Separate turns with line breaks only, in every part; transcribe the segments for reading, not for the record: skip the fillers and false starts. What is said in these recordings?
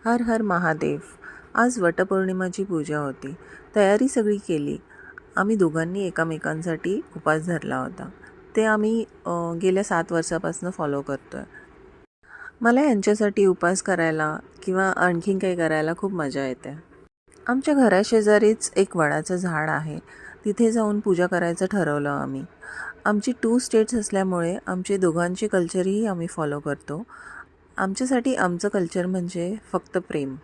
हर हर महादेव. आज वटपौर्णिमाची पूजा होती. तयारी सगळी केली. आम्ही दोघांनी एकमेकांसाठी उपास धरला होता. ते आम्ही गेल्या 7 वर्षापासून फॉलो करतो आहे. मला यांच्यासाठी उपास करायला किंवा आणखीन काही करायला खूप मजा येते. आमच्या घराशेजारीच एक वडाचं झाड आहे. तिथे जाऊन पूजा करायचं ठरवलं आम्ही. आमची 2 स्टेट्स असल्यामुळे आमचे दोघांचे कल्चरही आम्ही फॉलो करतो. आमच्यासाठी आमचं कल्चर म्हणजे फक्त प्रेम.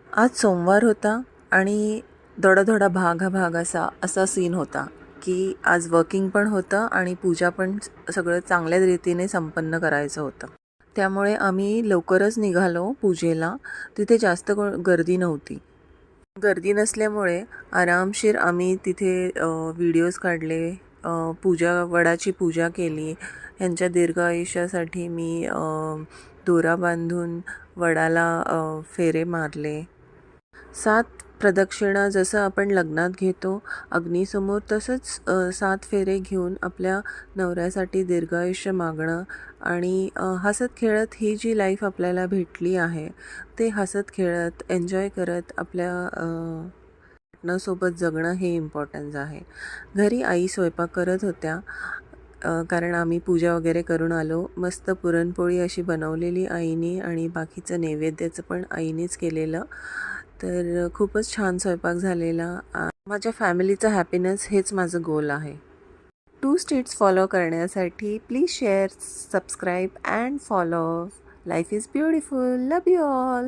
आज सोमवार होता आणि थोडा भाग हा भाग असा सीन होता की आज वर्किंग पण होतं आणि पूजा पण सगळं चांगल्या रीतीने संपन्न करायचं होतं. त्यामुळे आम्ही लवकरच निघालो पूजेला. तिथे जास्त गर्दी नव्हती. गर्दी नसल्यामुळे आरामशीर आम्ही तिथे व्हिडिओज काढले, वडाची पूजा केली. यांच्या दीर्घ आयुष्यासाठी मी दोरा बांधून वडाला फेरे मारले. 7 प्रदक्षिणा जसं आपण लग्नात घेतो अग्नीसमोर, तसंच 7 फेरे घेऊन आपल्या नवऱ्यासाठी दीर्घायुष्य मागणं आणि हसत खेळत ही जी लाईफ आपल्याला भेटली आहे ते हसत खेळत एन्जॉय करत आपल्या पार्टनरसोबत जगणं हे इम्पॉर्टन्स आहे. घरी आई स्वयंपाक करत होत्या, कारण आम्ही पूजा वगैरे करून आलो. मस्त पुरणपोळी अशी बनवलेली आईने आणि बाकीचं नैवेद्याचं पण आईनेच केलेलं. तर खूपच छान स्वयंपाक झालेला. माझ्या फॅमिलीचा हॅपीनेस हेच माझं गोल आहे. 2 स्टेट्स फॉलो करण्यासाठी please share, subscribe and follow. Life is beautiful. Love you all.